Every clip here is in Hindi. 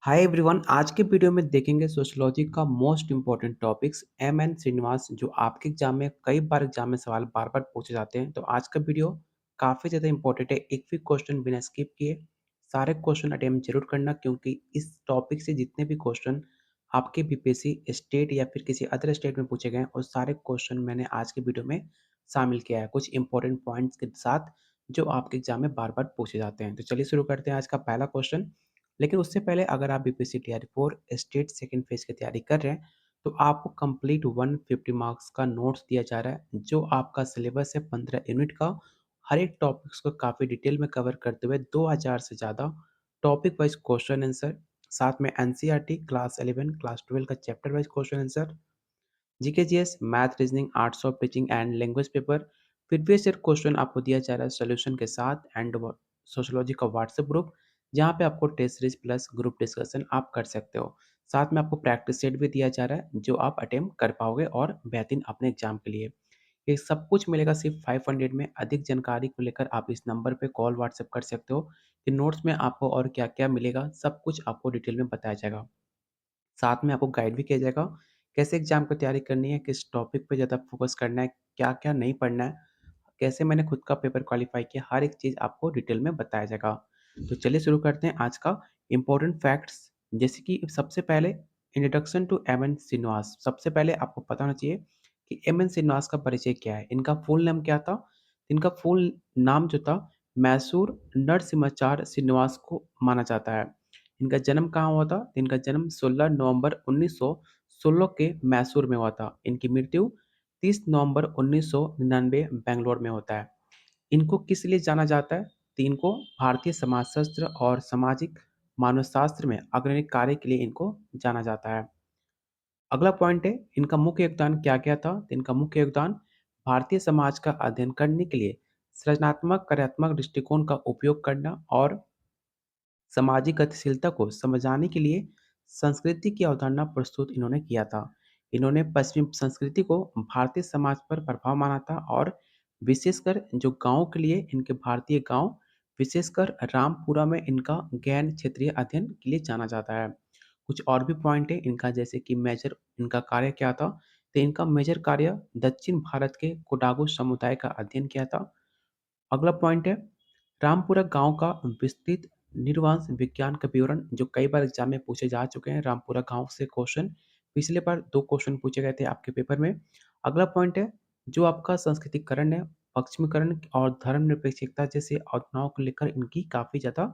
Hi everyone. आज के वीडियो में देखेंगे सोशियोलॉजी का most important topics M N Srinivas जो आपके एग्जाम में सवाल बार बार पूछे जाते हैं। तो आज का वीडियो काफ़ी ज़्यादा इंपॉर्टेंट है। एक भी क्वेश्चन बिना स्किप किए सारे क्वेश्चन अटेम्प्ट जरूर करना, क्योंकि इस टॉपिक से जितने भी क्वेश्चन आपके बीपीएससी स्टेट या फिर किसी अदर स्टेट में पूछे गए हैं, और सारे क्वेश्चन मैंने आज के वीडियो में शामिल किया है कुछ इंपॉर्टेंट पॉइंट्स के साथ जो आपके एग्जाम में बार बार पूछे जाते हैं। तो चलिए शुरू करते हैं आज का पहला क्वेश्चन। लेकिन उससे पहले अगर आप BPSC TRE 4 state second phase की तैयारी कर रहे हैं, तो आपको कंप्लीट 150 मार्क्स का नोट्स दिया जा रहा है, जो आपका सिलेबस है 15 यूनिट का। हर एक टॉपिक्स को काफ़ी डिटेल में कवर करते हुए 2000 से ज़्यादा टॉपिक वाइज क्वेश्चन आंसर, साथ में एनसीईआरटी क्लास 11 क्लास 12 का chapter wise question answer, GK GS math reasoning arts of teaching and language paper, previous year question आपको दिया जा रहा है सोल्यूशन के साथ, एंड सोशोलॉजी का व्हाट्सएप ग्रुप जहाँ पे आपको test series plus group discussion आप कर सकते हो। साथ में आपको प्रैक्टिस सेट भी दिया जा रहा है जो आप अटेम्प्ट कर पाओगे और बेहतरीन अपने एग्जाम के लिए। ये सब कुछ मिलेगा सिर्फ 500 में। अधिक जानकारी को लेकर आप इस नंबर पे कॉल व्हाट्सएप कर सकते हो कि नोट्स में आपको और क्या क्या मिलेगा, सब कुछ आपको डिटेल में बताया जाएगा। साथ में आपको गाइड भी किया जाएगा कैसे एग्जाम की तैयारी करनी है, किस टॉपिक पे ज़्यादा फोकस करना है, क्या-क्या नहीं पढ़ना है, कैसे मैंने खुद का पेपर क्वालीफाई किया, हर एक चीज़ आपको डिटेल में बताया जाएगा। तो चलिए शुरू करते हैं आज का इम्पोर्टेंट फैक्ट्स। जैसे कि सबसे पहले इंट्रोडक्शन टू एम.एन. श्रीनिवास। सबसे पहले आपको पता होना चाहिए कि एम.एन. श्रीनिवास का परिचय क्या है, इनका फुल नेम क्या था? इनका फुल नाम जो था मैसूर नरसिम्हाचार्य श्रीनिवास को माना जाता है। इनका जन्म कहाँ हुआ था? इनका जन्म 16 नवंबर 1916 के मैसूर में हुआ था। इनकी मृत्यु 30 नवंबर 1999 बेंगलोर में होता है। इनको किस लिए जाना जाता है? तो इनको भारतीय समाजशास्त्र और सामाजिक मानवशास्त्र में अग्रणी कार्य के लिए इनको जाना जाता है। अगला पॉइंट है, इनका मुख्य योगदान क्या-क्या था? तो इनका मुख्य योगदान भारतीय समाज का अध्ययन करने के लिए सृजनात्मक कार्यात्मक दृष्टिकोण का उपयोग करना और सामाजिक गतिशीलता को समझाने के लिए संस्कृति की अवधारणा प्रस्तुत इन्होंने किया था। इन्होंने पश्चिमी संस्कृति को भारतीय समाज पर प्रभाव माना था, और विशेषकर जो गाँव के लिए इनके भारतीय गाँव, विशेषकर रामपुरा में इनका गहन क्षेत्रीय अध्ययन के लिए जाना जाता है। कुछ और भी पॉइंट है इनका, जैसे कि मेजर इनका कार्य क्या था? तो इनका मेजर कार्य दक्षिण भारत के कोडागू समुदाय का अध्ययन किया था। अगला पॉइंट है, रामपुरा गाँव का विस्तृत निर्वांश विज्ञान का विवरण, जो कई बार एग्जाम में पूछे जा चुके हैं। रामपुरा गाँव से क्वेश्चन पिछले बार 2 क्वेश्चन पूछे गए थे आपके पेपर में। अगला पॉइंट है, जो आपका सांस्कृतिकरण है, पश्चिमीकरण और धर्मनिरपेक्षता जैसे अवधारणाओं को लेकर इनकी काफ़ी ज़्यादा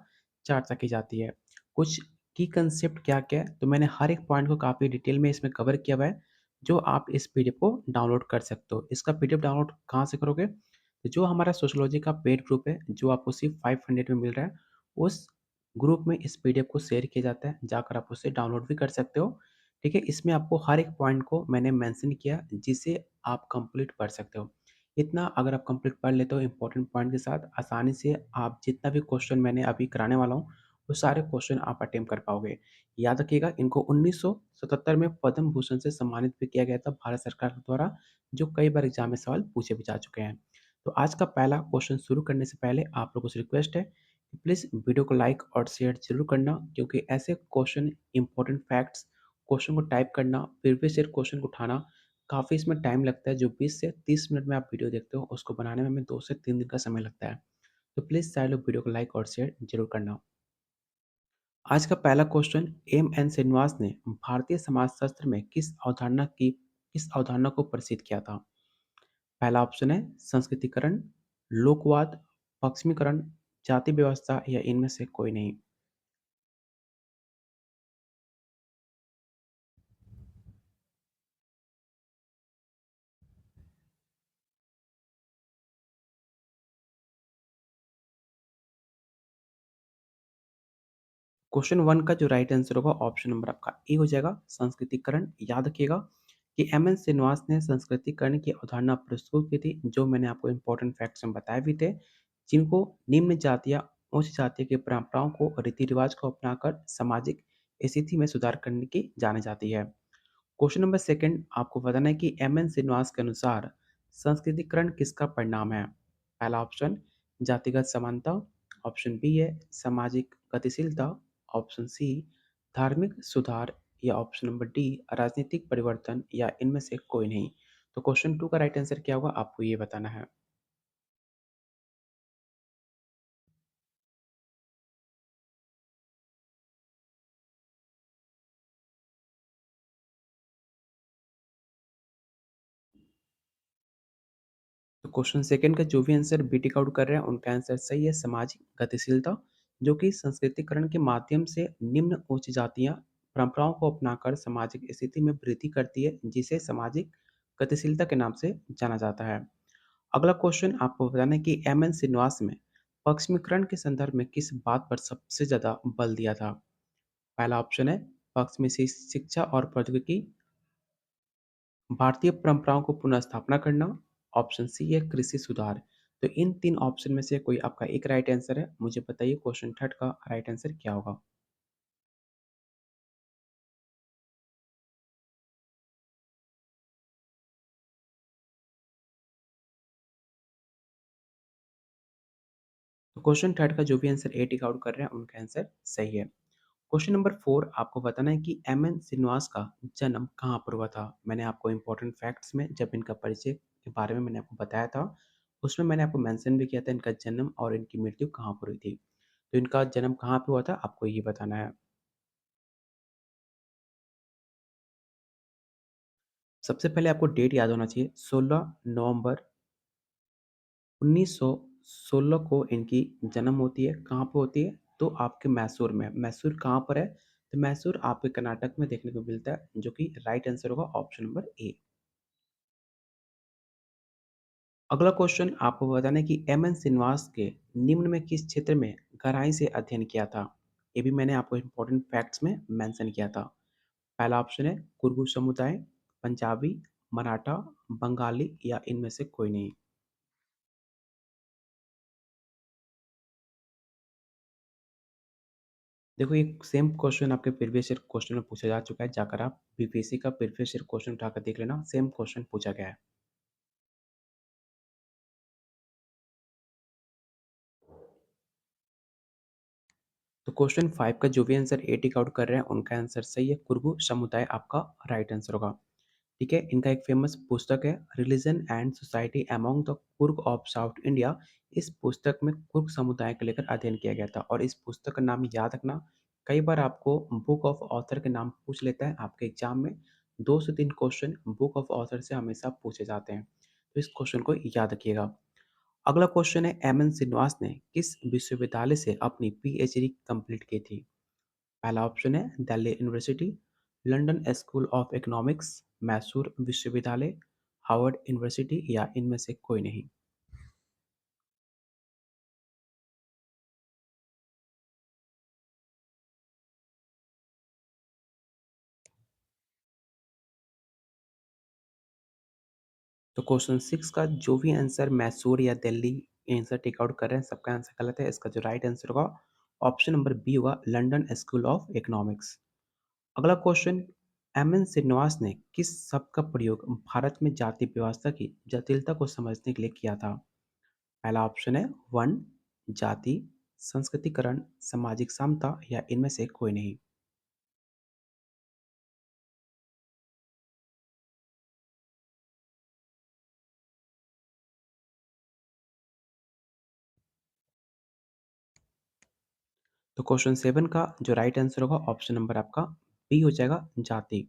चर्चा की जाती है। कुछ की कंसेप्ट क्या-क्या है, तो मैंने हर एक पॉइंट को काफ़ी डिटेल में इसमें कवर किया हुआ है, जो आप इस पीडीएफ को डाउनलोड कर सकते हो। इसका पीडीएफ डाउनलोड कहाँ से करोगे? जो हमारा सोशियोलॉजी का पेड ग्रुप है, जो आपको सिर्फ 500 में मिल रहा है, उस ग्रुप में इस पीडीएफ को शेयर किया जाता है, जाकर आप उसे डाउनलोड भी कर सकते हो। ठीक है? इसमें आपको हर एक पॉइंट को मैंने मेंशन किया जिसे आप कंप्लीट पढ़ सकते हो। इतना अगर आप कंप्लीट पढ़ लेते हो इंपॉर्टेंट पॉइंट के साथ, आसानी से आप जितना भी क्वेश्चन मैंने अभी कराने वाला हूँ, वो सारे क्वेश्चन आप अटेम्प्ट कर पाओगे। याद रखिएगा, इनको 1977 में पद्म भूषण से सम्मानित भी किया गया था भारत सरकार द्वारा, जो कई बार एग्जाम में सवाल पूछे भी जा चुके हैं। तो आज का पहला क्वेश्चन शुरू करने से पहले आप लोगों से रिक्वेस्ट है कि प्लीज़ वीडियो को लाइक और शेयर जरूर करना, क्योंकि ऐसे क्वेश्चन, इंपॉर्टेंट फैक्ट्स, क्वेश्चन को टाइप करना, प्रीवियस ईयर क्वेश्चन को उठाना, काफ़ी इसमें टाइम लगता है। जो 20 से 30 मिनट में आप वीडियो देखते हो, उसको बनाने में हमें 2 से 3 दिन का समय लगता है। तो प्लीज़ सारे लोग वीडियो को लाइक और शेयर जरूर करना। आज का पहला क्वेश्चन, एम एन श्रीनिवास ने भारतीय समाजशास्त्र में किस अवधारणा को प्रसिद्ध किया था? पहला ऑप्शन है संस्कृतिकरण, लोकवाद, पश्चिमीकरण, जाति व्यवस्था या इनमें से कोई नहीं। क्वेश्चन 1 का जो राइट आंसर होगा ऑप्शन नंबर आपका ए हो जाएगा, संस्कृतिकरण। याद रखिएगा कि एम एन श्रीनिवास ने संस्कृतिकरण की अवधारणा प्रस्तुत की थी, जो मैंने आपको इंपॉर्टेंट फैक्ट्स में बताए भी थे, जिनको निम्न जातियाँ उच्च जाति की परंपराओं को और रीति रिवाज को अपनाकर सामाजिक स्थिति में सुधार करने की जानी जाती है। क्वेश्चन नंबर सेकंड, आपको बताना है कि एम एन श्रीनिवास के अनुसार संस्कृतिकरण किसका परिणाम है? पहला ऑप्शन जातिगत समानता, ऑप्शन बी है सामाजिक गतिशीलता, ऑप्शन सी धार्मिक सुधार या ऑप्शन नंबर डी राजनीतिक परिवर्तन या इनमें से कोई नहीं। तो क्वेश्चन 2 का राइट आंसर क्या होगा आपको ये बताना है। तो क्वेश्चन सेकंड का जो भी आंसर बी टिक आउट कर रहे हैं उनका आंसर सही है। सामाजिक गतिशीलता जो कि संस्कृतिकरण के माध्यम से निम्न उच्च जातियां परंपराओं को अपनाकर सामाजिक स्थिति में वृद्धि करती है जिसे सामाजिक गतिशीलता के नाम से जाना जाता है। अगला क्वेश्चन आपको बताना है कि एम एन श्रीनिवास में पश्चिमीकरण के संदर्भ में किस बात पर सबसे ज्यादा बल दिया था। पहला ऑप्शन है पश्चिमी शिक्षा और प्रौद्योगिकी, भारतीय परंपराओं को पुनर्स्थापना करना, ऑप्शन सी है कृषि सुधार। तो इन तीन ऑप्शन में से कोई आपका एक राइट आंसर है। मुझे बताइए क्वेश्चन थर्ड का राइट आंसर क्या होगा। तो क्वेश्चन थर्ड का जो भी आंसर ए टिक आउट कर रहे हैं उनका आंसर सही है। क्वेश्चन नंबर 4 आपको बताना है कि एम एन श्रीनिवास का जन्म कहाँ पर हुआ था। मैंने आपको इंपॉर्टेंट फैक्ट्स में जब इनका परिचय के बारे में मैंने आपको बताया था, उसमें मैंने आपको मेंशन भी किया था इनका जन्म और इनकी मृत्यु कहाँ पर हुई थी। तो इनका जन्म कहाँ पे हुआ था आपको ये बताना है। सबसे पहले आपको डेट याद होना चाहिए। 16 नवंबर 1916 को इनकी जन्म होती है। कहाँ पे होती है? तो आपके मैसूर में। मैसूर कहाँ पर है? तो मैसूर आपके कर्नाटक में देखने को मिलता है, जो कि राइट आंसर होगा ऑप्शन नंबर ए। अगला क्वेश्चन आपको बताना है कि एम एन श्रीनिवास के निम्न में किस क्षेत्र में गहराई से अध्ययन किया था। ये भी मैंने आपको इंपॉर्टेंट फैक्ट्स में मेंशन किया था। पहला ऑप्शन है कुर्गू समुदाय, पंजाबी, मराठा, बंगाली या इनमें से कोई नहीं। देखो ये सेम क्वेश्चन आपके प्रीवियस ईयर क्वेश्चन में पूछा जा चुका है। जाकर आप बीपीएससी का प्रीवियस ईयर क्वेश्चन उठाकर देख लेना, सेम क्वेश्चन पूछा गया है। तो क्वेश्चन 5 का जो भी आंसर ए टिक आउट कर रहे हैं उनका आंसर सही है। कुर्गू समुदाय आपका राइट आंसर होगा। ठीक है, इनका एक फेमस पुस्तक है religion and society among the Coorg of South India. इस पुस्तक में कुर्ग समुदाय को लेकर अध्ययन किया गया था और इस पुस्तक का नाम याद रखना। कई बार आपको बुक ऑफ ऑथर के नाम पूछ लेता है आपके एग्जाम में। 2 से 3 क्वेश्चन बुक ऑफ ऑथर से हमेशा पूछे जाते हैं, तो इस क्वेश्चन को याद रखिएगा। अगला क्वेश्चन है एम एन श्रीनिवास ने किस विश्वविद्यालय से अपनी पीएचडी कंप्लीट की थी। पहला ऑप्शन है Delhi university, London school of economics, Mysore विश्वविद्यालय, हार्वर्ड यूनिवर्सिटी या इनमें से कोई नहीं। तो क्वेश्चन 6 का जो भी आंसर मैसूर या दिल्ली आंसर टेक आउट कर रहे हैं सबका आंसर गलत है। इसका जो राइट आंसर होगा ऑप्शन नंबर बी होगा लंदन स्कूल ऑफ इकोनॉमिक्स। अगला क्वेश्चन एम एन श्रीनिवास ने किस शब्द का प्रयोग भारत में जाति व्यवस्था की जटिलता को समझने के लिए किया था। पहला ऑप्शन है वर्ण, जाति, संस्कृतिकरण, सामाजिक समता या इनमें से कोई नहीं। तो क्वेश्चन 7 का जो राइट आंसर होगा ऑप्शन नंबर आपका बी हो जाएगा जाति।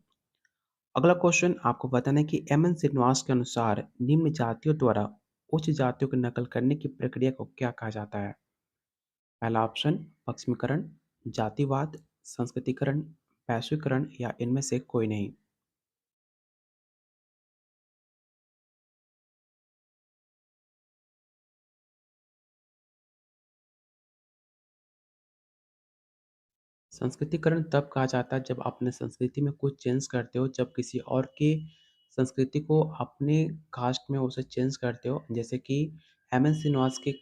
अगला क्वेश्चन आपको बताना है कि एम एन श्रीनिवास के अनुसार निम्न जातियों द्वारा उच्च जातियों की नकल करने की प्रक्रिया को क्या कहा जाता है। पहला ऑप्शन पश्चिमीकरण, जातिवाद, संस्कृतिकरण, वैश्वीकरण या इनमें से कोई नहीं। संस्कृतिकरण तब कहा जाता है जब अपने संस्कृति में कुछ चेंज करते हो, जब किसी और की संस्कृति को अपने कास्ट में उसे चेंज करते हो। जैसे कि एम एन श्रीनिवास के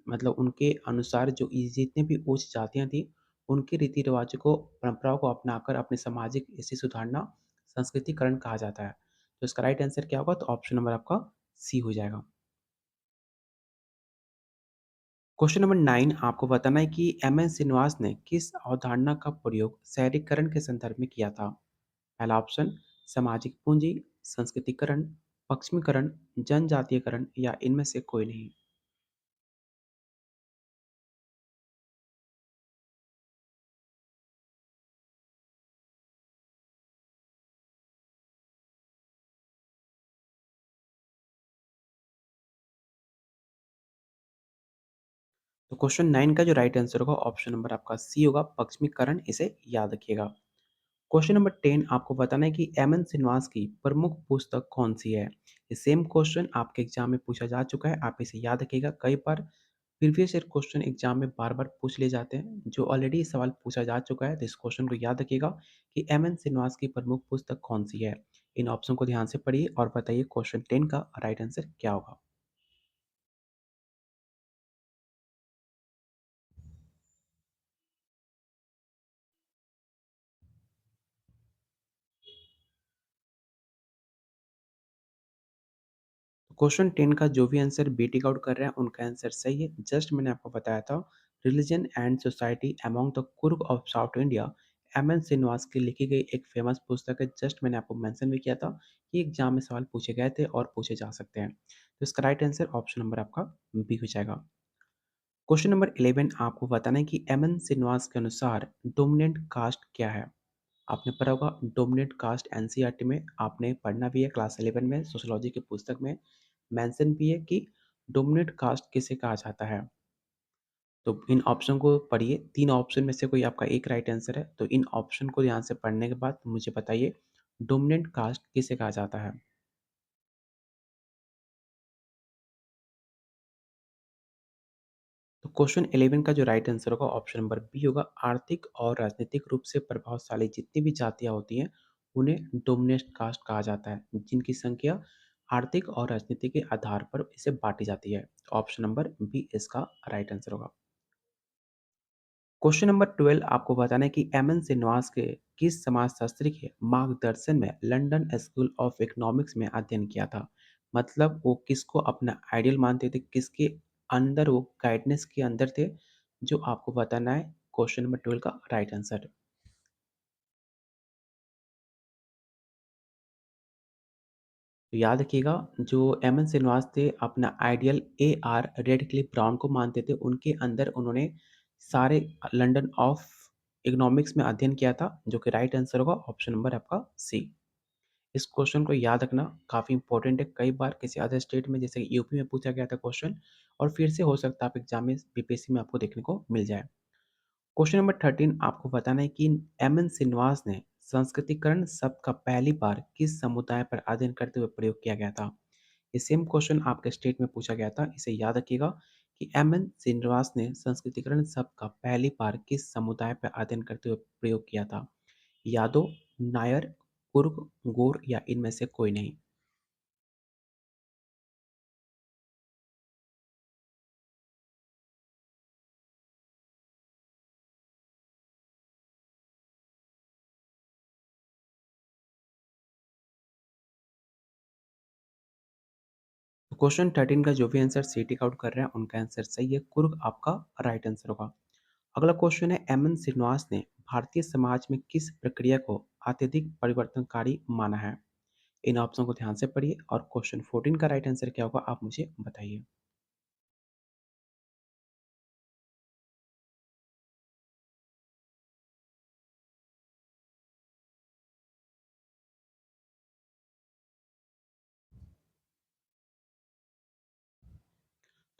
मतलब उनके अनुसार जो जितने भी उच्च जातियाँ थी उनके रीति रिवाजों को परंपराओं को अपनाकर अपनी सामाजिक स्थिति सुधारना संस्कृतिकरण कहा जाता है। तो इसका राइट आंसर क्या होगा? तो ऑप्शन नंबर आपका सी हो जाएगा। क्वेश्चन नंबर 9 आपको बताना है कि एम एन श्रीनिवास ने किस अवधारणा का प्रयोग शहरीकरण के संदर्भ में किया था? पहला ऑप्शन सामाजिक पूंजी, संस्कृतिकरण, पश्चिमीकरण, जनजातीयकरण या इनमें से कोई नहीं। तो क्वेश्चन 9 का जो राइट आंसर होगा ऑप्शन नंबर आपका सी होगा, पश्चिमीकरण। इसे याद रखिएगा। क्वेश्चन नंबर 10 आपको बताना है कि एम एन श्रीनिवास की प्रमुख पुस्तक कौन सी है? ये सेम क्वेश्चन आपके एग्जाम में पूछा जा चुका है, आप इसे याद रखिएगा। कई बार प्रीवियस ईयर क्वेश्चन एग्जाम में बार-बार पूछ लिए जाते हैं, जो ऑलरेडी सवाल पूछा जा चुका है, तो इस क्वेश्चन को याद रखिएगा कि एम एन श्रीनिवास की प्रमुख पुस्तक कौन-सी है? इन ऑप्शन को ध्यान से पढ़िए और बताइए क्वेश्चन 10 का राइट आंसर क्या होगा? तो क्वेश्चन 10 का जो भी आंसर बी टिक आउट कर रहे हैं, उनका आंसर सही है। जस्ट मैंने आपको बताया था, religion and society among the Coorg of South India, M N Srinivas की लिखी गई एक फेमस पुस्तक है। जस्ट मैंने आपको मेंशन भी किया था कि एग्जाम में सवाल पूछे गए थे और पूछे जा सकते हैं। तो इसका राइट आंसर ऑप्शन नंबर आपका बी हो जाएगा। क्वेश्चन नंबर 11 आपको बताना है कि एम एन श्रीनिवास के अनुसार डोमिनेंट कास्ट क्या है? आपने पढ़ा होगा डोमिनेंट कास्ट, एनसीईआरटी में आपने पढ़ना भी है, क्लास 11 में सोशियोलॉजी की पुस्तक में मेंशन भी है कि डोमिनेंट कास्ट किसे कहा जाता है। तो इन ऑप्शन को पढ़िए, 3 ऑप्शन में से कोई आपका एक राइट आंसर है। तो इन ऑप्शन को ध्यान से पढ़ने के बाद मुझे बताइए डोमिनेंट कास्ट किसे कहा जाता है? तो क्वेश्चन 11 का जो राइट आंसर होगा ऑप्शन नंबर बी होगा, आर्थिक और राजनीतिक रूप से प्रभावशाली जितनी भी जातियाँ होती हैं, उन्हें डोमिनेंट कास्ट कहा जाता है, जिनकी संख्या आर्थिक और राजनीति के आधार पर इसे बाँटी जाती है। ऑप्शन नंबर बी इसका राइट आंसर होगा। क्वेश्चन नंबर 12 आपको बताना है कि एम एन श्रीनिवास के किस समाजशास्त्री के मार्गदर्शन में लंदन स्कूल ऑफ इकोनॉमिक्स में अध्ययन किया था? मतलब वो किसको अपना आइडियल मानते थे, किसके अंदर वो गाइडेंस के अंदर थे, जो आपको बताना है क्वेश्चन नंबर 12 का राइट आंसर। तो याद रखिएगा, जो एम एन श्रीनिवास थे अपना ideal A R Radcliffe Brown को मानते थे। उनके अंदर उन्होंने सारे लंदन ऑफ इकोनॉमिक्स में अध्ययन किया था, जो कि राइट आंसर होगा ऑप्शन नंबर आपका सी। इस क्वेश्चन को याद रखना काफ़ी इंपॉर्टेंट है। कई बार किसी अदर स्टेट में जैसे यूपी में पूछा गया था क्वेश्चन, और फिर से हो सकता है आप एग्जाम में बीपीएससी में आपको देखने को मिल जाए। क्वेश्चन नंबर 13 आपको बताना है कि एम एन श्रीनिवास ने संस्कृतिकरण शब्द का पहली बार किस समुदाय पर अध्ययन करते हुए प्रयोग किया गया था? ये सेम क्वेश्चन आपके स्टेट में पूछा गया था। इसे याद रखिएगा कि एम एन श्रीनिवास ने संस्कृतिकरण शब्द का पहली बार किस समुदाय पर अध्ययन करते हुए प्रयोग किया था? यादव, नायर, कुर्ग, गोर या इनमें से कोई नहीं। तो क्वेश्चन 13 का जो भी आंसर सी टिक आउट कर रहे हैं, उनका आंसर सही है। कुर्ग आपका राइट आंसर होगा। अगला क्वेश्चन है, एम एन श्रीनिवास ने भारतीय समाज में किस प्रक्रिया को अत्यधिक परिवर्तनकारी माना है? इन ऑप्शन को ध्यान से पढ़िए और क्वेश्चन 14 का राइट आंसर क्या होगा आप मुझे बताइए।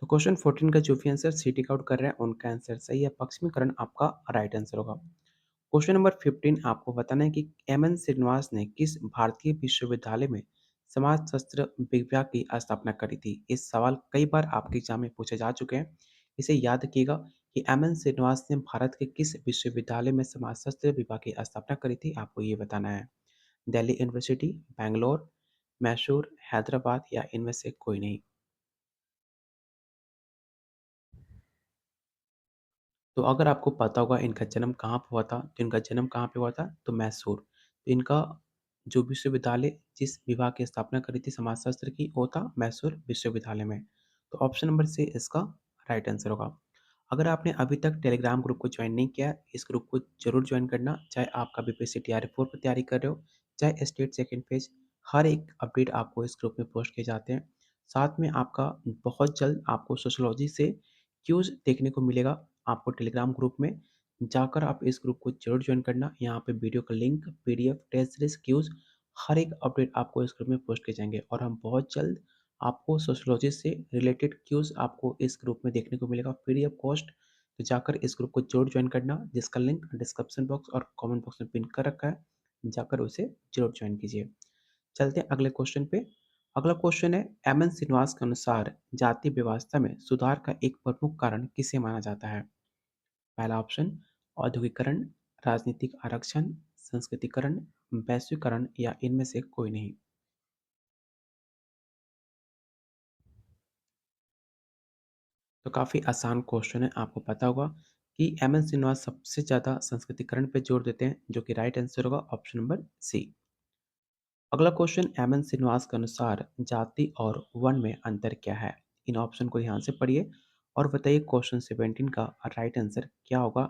तो क्वेश्चन 14 का जो भी आंसर सी टिक आउट कर रहे हैं, उनका आंसर सही है। पश्चिमीकरण आपका राइट आंसर होगा। क्वेश्चन नंबर 15 आपको बताना है कि एम एन श्रीनिवास ने किस भारतीय विश्वविद्यालय में समाजशास्त्र विभाग की स्थापना करी थी? इस सवाल कई बार आपके एग्जाम में पूछे जा चुके हैं। इसे याद रखिएगा कि एम एन श्रीनिवास ने भारत के किस विश्वविद्यालय में समाजशास्त्र विभाग की स्थापना करी थी, आपको ये बताना है। दिल्ली यूनिवर्सिटी, बैंगलोर, मैसूर, हैदराबाद या इनमें से कोई नहीं। तो अगर आपको पता होगा इनका जन्म कहाँ पे हुआ था, तो इनका जन्म कहाँ पे हुआ था? तो मैसूर। तो इनका जो विश्वविद्यालय जिस विभाग की स्थापना करी थी समाजशास्त्र की, वो था मैसूर विश्वविद्यालय में। तो ऑप्शन नंबर सी इसका राइट आंसर होगा। अगर आपने अभी तक टेलीग्राम ग्रुप को ज्वाइन नहीं किया है, इस ग्रुप को ज़रूर ज्वाइन करना, चाहे आप कभी बीपीएससी टीआरई 4 की तैयारी कर रहे हो, चाहे स्टेट सेकंड फेज, हर एक अपडेट आपको इस ग्रुप में पोस्ट किए जाते हैं। साथ में आपका बहुत जल्द आपको सोशियोलॉजी से क्यूज़ देखने को मिलेगा, आपको टेलीग्राम ग्रुप में जाकर आप इस ग्रुप को ज़रूर ज्वाइन करना। यहाँ पे वीडियो का link, PDF, test series, quiz हर एक अपडेट आपको इस ग्रुप में पोस्ट किए जाएँगे और हम बहुत जल्द आपको सोशियोलॉजी से रिलेटेड क्यूज़ आपको इस ग्रुप में देखने को मिलेगा फ्री ऑफ कॉस्ट। तो जाकर इस ग्रुप को ज़रूर ज्वाइन करना, जिसका लिंक डिस्क्रिप्शन बॉक्स और कमेंट बॉक्स में पिन कर रखा है, जाकर उसे ज़रूर ज्वाइन कीजिए। चलते हैं अगले क्वेश्चन पे। अगला क्वेश्चन है, एमएन श्रीनिवास के अनुसार जाति व्यवस्था में सुधार का एक प्रमुख कारण किसे माना जाता है? पहला ऑप्शन औद्योगिकरण, राजनीतिक आरक्षण, संस्कृतिकरण, वैश्वीकरण या इनमें से कोई नहीं। तो काफ़ी आसान क्वेश्चन है, आपको पता होगा कि एम एन श्रीनिवास सबसे ज़्यादा संस्कृतिकरण पे जोर देते हैं, जो कि राइट आंसर होगा ऑप्शन नंबर सी। अगला क्वेश्चन, एम एन श्रीनिवास के अनुसार जाति और वर्ण में अंतर क्या है? इन ऑप्शन को ध्यान से पढ़िए और बताइए क्वेश्चन 17 का राइट आंसर क्या होगा।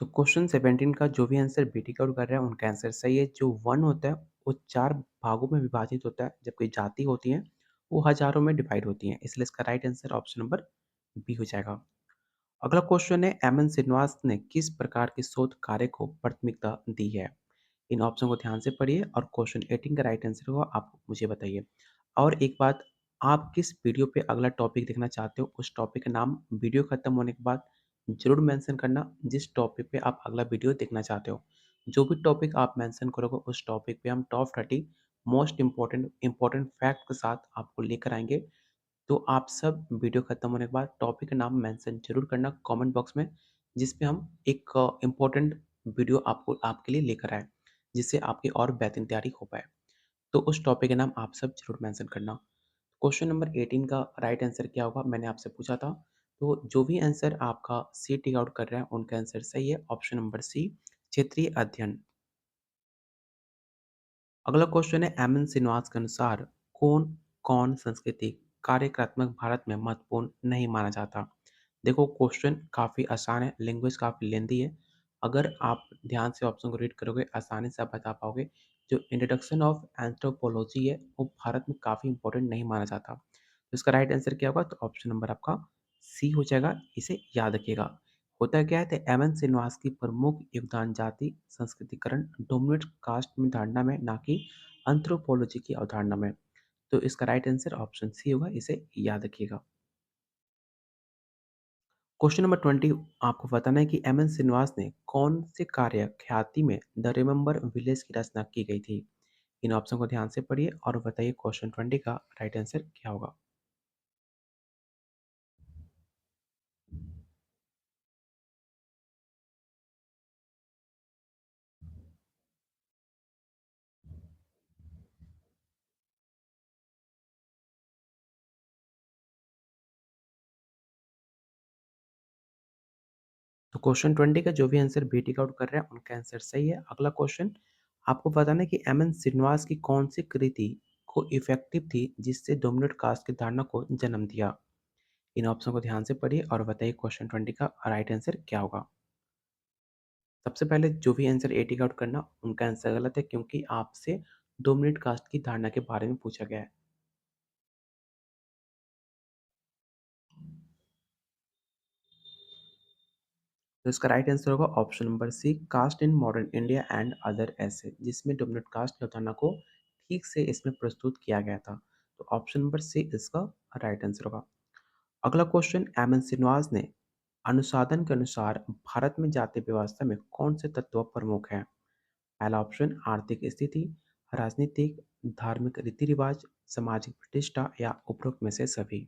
तो क्वेश्चन 17 का जो भी आंसर बी टिक आउट कर रहा है, उनका आंसर सही है। जो वर्ण होता है, वो 4 भागों में विभाजित होता है, जबकि जाति होती हैं, वो हज़ारों में डिवाइड होती हैं। इसलिए इसका right answer option number B हो जाएगा। अगला क्वेश्चन है, एम एन श्रीनिवास ने किस प्रकार के शोध कार्य को प्राथमिकता दी है? इन ऑप्शन को ध्यान से पढ़िए और क्वेश्चन 18 का राइट आंसर होगा, आप मुझे बताइए। और एक बात, आप किस वीडियो पे अगला टॉपिक देखना चाहते हो, उस टॉपिक का नाम वीडियो खत्म होने के बाद ज़रूर मेंशन करना, जिस टॉपिक पे आप अगला वीडियो देखना चाहते हो। जो भी टॉपिक आप मेंशन करोगे, उस टॉपिक पे हम टॉप 30 मोस्ट इम्पोर्टेंट फैक्ट के साथ आपको लेकर आएँगे। तो आप सब वीडियो खत्म होने के बाद टॉपिक का नाम मेंशन ज़रूर करना कमेंट बॉक्स में, जिस पे हम एक इम्पोर्टेंट वीडियो आपको आपके लिए लेकर आएँ, जिससे आपकी और बेहतरीन तैयारी हो पाए। तो उस टॉपिक का नाम आप सब ज़रूर मेंशन करना। क्वेश्चन नंबर 18 का राइट आंसर क्या होगा, मैंने आपसे पूछा था। तो जो भी आंसर आपका सी टिक आउट कर रहे हैं, उनका आंसर सही है, ऑप्शन नंबर सी, क्षेत्रीय अध्ययन। अगला क्वेश्चन है, एम एन श्रीनिवास के अनुसार कौन कौन संस्कृति कार्यात्मक भारत में महत्वपूर्ण नहीं माना जाता? देखो क्वेश्चन काफ़ी आसान है, लैंग्वेज काफ़ी लेंदी है। अगर आप ध्यान से ऑप्शन को रीड करोगे, आसानी से आप बता पाओगे। जो इंट्रोडक्शन ऑफ एंथ्रोपोलॉजी है, वो भारत में काफ़ी इंपॉर्टेंट नहीं माना जाता। तो इसका राइट आंसर क्या होगा? तो ऑप्शन नंबर आपका सी हो जाएगा, इसे याद रखिएगा। होता क्या है, तो एम एन श्रीनिवास की प्रमुख योगदान जाति संस्कृतिकरण डोमिनेट कास्ट में धारणा में, ना कि एंथ्रोपोलॉजी की अवधारणा में। तो इसका राइट आंसर ऑप्शन सी होगा, इसे याद रखिएगा। क्वेश्चन नंबर 20, आपको बताना है कि एम एन श्रीनिवास ने कौन से कार्य ख्याति में द रिमेंबर विलेज की रचना की गई थी? इन ऑप्शन को ध्यान से पढ़िए और बताइए क्वेश्चन 20 का राइट आंसर क्या होगा। तो क्वेश्चन 20 का जो भी आंसर बी टिक आउट कर रहे हैं, उनका आंसर सही है। अगला क्वेश्चन, आपको बताना है कि एम एन श्रीनिवास की कौन सी कृति को इफेक्टिव थी, जिससे डोमिनेट कास्ट की धारणा को जन्म दिया? इन ऑप्शन को ध्यान से पढ़िए और बताइए क्वेश्चन 20 का राइट आंसर क्या होगा। सबसे पहले जो भी आंसर ए टिक आउट करना, उनका आंसर गलत है, क्योंकि आपसे डोमिनेट कास्ट की धारणा के बारे में पूछा गया है। तो इसका राइट आंसर होगा option number C, caste in modern India and other ऐसे, जिसमें डोमिनेट कास्ट की अवधारणा को ठीक से इसमें प्रस्तुत किया गया था। तो ऑप्शन नंबर सी इसका राइट आंसर होगा। अगला क्वेश्चन, एम एन श्रीनिवास ने अनुसाधन के अनुसार भारत में जाति व्यवस्था में कौन से तत्व प्रमुख हैं? पहला ऑप्शन आर्थिक स्थिति, राजनीतिक, धार्मिक रीति रिवाज, सामाजिक प्रतिष्ठा या उपरोक्त में से सभी।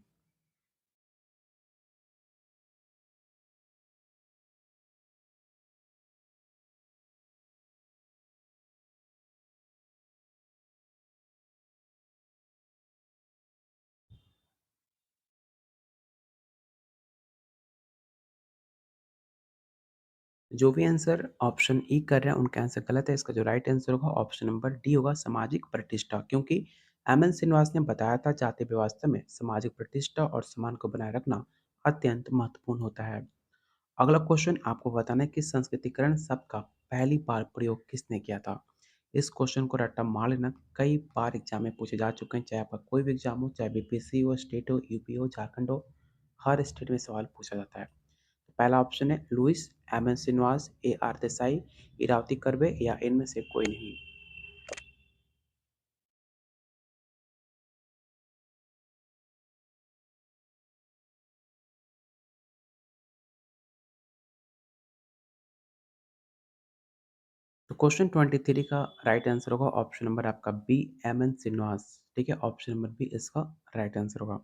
जो भी आंसर ऑप्शन ई कर रहे हैं उनका आंसर गलत है। इसका जो राइट आंसर होगा ऑप्शन नंबर डी होगा, सामाजिक प्रतिष्ठा। क्योंकि एम एन श्रीनिवास ने बताया था जाति व्यवस्था में सामाजिक प्रतिष्ठा और सम्मान को बनाए रखना अत्यंत महत्वपूर्ण होता है। अगला क्वेश्चन आपको बताना है कि संस्कृतिकरण शब्द का पहली बार प्रयोग किसने किया था। इस क्वेश्चन को रट्टा मार लेना, कई बार एग्जाम में पूछे जा चुके हैं, चाहे आपका कोई भी एग्जाम हो, चाहे बीपीएससी हो, स्टेट हो, यूपी हो, झारखंड हो, हर स्टेट में सवाल पूछा जाता है। तो पहला ऑप्शन है Louis, M N Srinivas, A R Desai, Irawati Karve या इनमें से कोई नहीं। तो क्वेश्चन 23 का राइट आंसर होगा ऑप्शन नंबर आपका बी, एम एन श्रीनिवास। ठीक है, ऑप्शन नंबर बी इसका राइट आंसर होगा।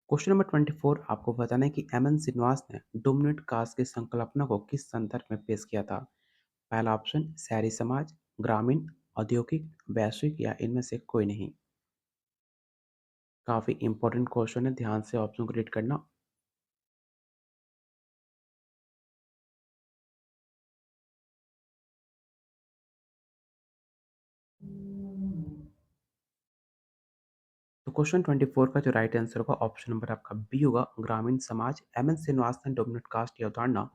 क्वेश्चन नंबर 24 आपको बताना है कि एम एन श्रीनिवास ने डोमिनेट कास्ट की संकल्पना को किस संदर्भ में पेश किया था। पहला ऑप्शन शहरी समाज, ग्रामीण, औद्योगिक, वैश्विक या इनमें से कोई नहीं। काफी इंपॉर्टेंट क्वेश्चन है, ध्यान से ऑप्शन को रीड करना। तो क्वेश्चन 24 का जो राइट आंसर होगा ऑप्शन नंबर आपका बी होगा, ग्रामीण समाज। एम एन श्रीनिवास ने डोमिनेट कास्ट की अवधारणा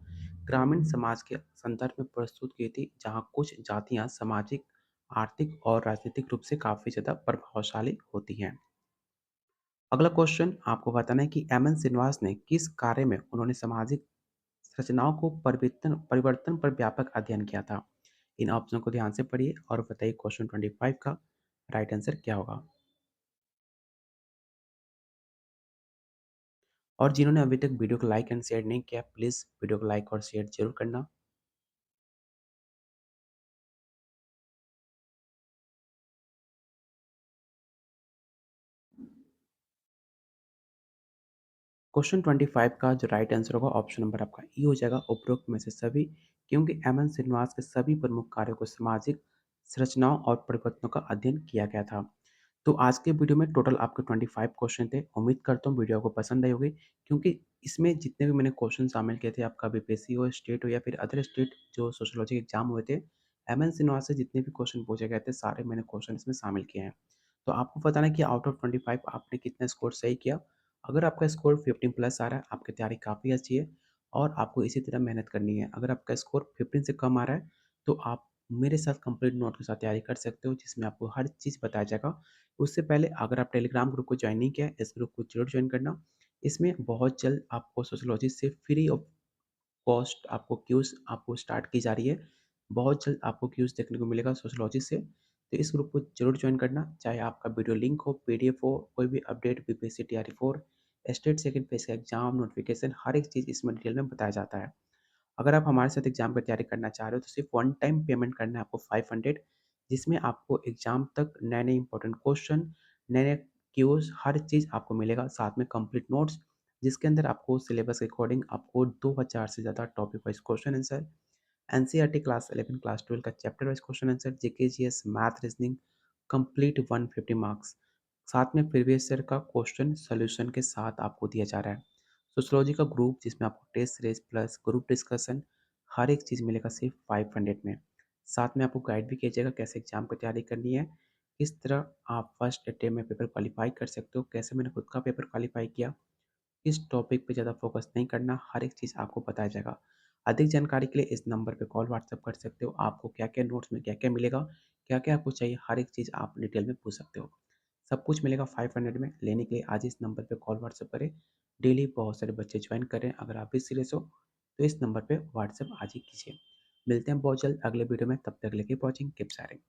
ग्रामीण समाज के संदर्भ में प्रस्तुत की थी, जहां कुछ जातियां सामाजिक, आर्थिक और राजनीतिक रूप से काफी ज्यादा प्रभावशाली होती हैं। अगला क्वेश्चन आपको बताना है कि एम एन श्रीनिवास ने किस कार्य में उन्होंने सामाजिक संरचनाओं को परिवर्तन परिवर्तन पर व्यापक अध्ययन किया था। इन ऑप्शन को ध्यान से पढ़िए और बताइए क्वेश्चन 25 का राइट आंसर क्या होगा। और जिन्होंने अभी तक वीडियो को लाइक एंड शेयर नहीं किया, प्लीज़ वीडियो को लाइक और शेयर ज़रूर करना। क्वेश्चन 25 का जो राइट आंसर होगा ऑप्शन नंबर आपका ई हो जाएगा, उपरोक्त में से सभी। क्योंकि एम एन श्रीनिवास के सभी प्रमुख कार्यों को सामाजिक संरचनाओं और परिवर्तनों का अध्ययन किया गया था। तो आज के वीडियो में टोटल आपके 25 क्वेश्चन थे। उम्मीद करता हूँ वीडियो आपको पसंद आई होगी, क्योंकि इसमें जितने भी मैंने क्वेश्चन शामिल किए थे, आपका बीपीएससी हो, स्टेट हो या फिर अदर स्टेट जो सोशियोलॉजी के एग्जाम हुए थे, एम एन श्रीनिवास से जितने भी क्वेश्चन पूछे गए थे सारे मैंने क्वेश्चन इसमें शामिल किए हैं। तो आपको बताना है कि आउट ऑफ 25 आपने कितना स्कोर सही किया। अगर आपका स्कोर 15 प्लस आ रहा है, आपकी तैयारी काफ़ी अच्छी है और आपको इसी तरह मेहनत करनी है। अगर आपका स्कोर 15 से कम आ रहा है, तो आप मेरे साथ कंप्लीट नोट के साथ तैयारी कर सकते हो, जिसमें आपको हर चीज़ बताया जाएगा। उससे पहले अगर आप टेलीग्राम ग्रुप को ज्वाइन नहीं किया है, इस ग्रुप को जरूर ज्वाइन करना। इसमें बहुत जल्द आपको सोशियोलॉजी से फ्री ऑफ कॉस्ट आपको क्यूज़ आपको स्टार्ट की जा रही है। बहुत जल्द आपको क्यूज़ देखने को मिलेगा सोशियोलॉजी से। तो इस ग्रुप को ज़रूर जॉइन करना, चाहे आपका वीडियो लिंक हो, पीडीएफ हो, कोई भी update BPSC TRE 4, state second phase का एग्ज़ाम नोटिफ़िकेशन, हर एक चीज़ इसमें डिटेल में बताया जाता है। अगर आप हमारे साथ एग्ज़ाम की तैयारी करना चाह रहे हो, तो सिर्फ वन टाइम पेमेंट करना है आपको 500, जिसमें आपको एग्ज़ाम तक नए-नए इंपॉर्टेंट क्वेश्चन, नए-नए क्यूज़, हर चीज़ आपको मिलेगा। साथ में कंप्लीट नोट्स, जिसके अंदर आपको सिलेबस के अकॉर्डिंग आपको 2000 से ज़्यादा topic wise question answer, NCERT class 11, class 12 का chapter wise question answer, GK, GS, math, reasoning complete 150 marks. साथ में प्रीवियस ईयर का क्वेश्चन सॉल्यूशन के साथ आपको दिया जा रहा है। सोशियोलॉजी का ग्रुप, जिसमें आपको test series plus group discussion, हर एक चीज़ मिलेगा सिर्फ 500 में। साथ में आपको गाइड भी किया जाएगा कैसे एग्जाम की तैयारी करनी है, किस तरह आप फर्स्ट अटेम्प्ट में पेपर क्वालिफाई कर सकते हो, कैसे मैंने खुद का पेपर क्वालिफाई किया, किस टॉपिक पे ज़्यादा फोकस नहीं करना, हर एक चीज़ आपको बताया जाएगा। अधिक जानकारी के लिए इस नंबर पे कॉल व्हाट्सएप कर सकते हो। आपको क्या-क्या नोट्स में क्या-क्या मिलेगा, क्या-क्या आपको चाहिए, हर एक चीज़ आप डिटेल में पूछ सकते हो। सब कुछ मिलेगा 500 में। लेने के लिए आज इस नंबर पे कॉल व्हाट्सएप करें। डेली बहुत सारे बच्चे ज्वाइन कर रहे हैं। अगर आप भी सीरियस हो, तो इस नंबर पे व्हाट्सएप आज ही कीजिए। मिलते हैं बहुत जल्द अगले वीडियो में, तब तक लेके वॉचिंग, कीप शेयरिंग।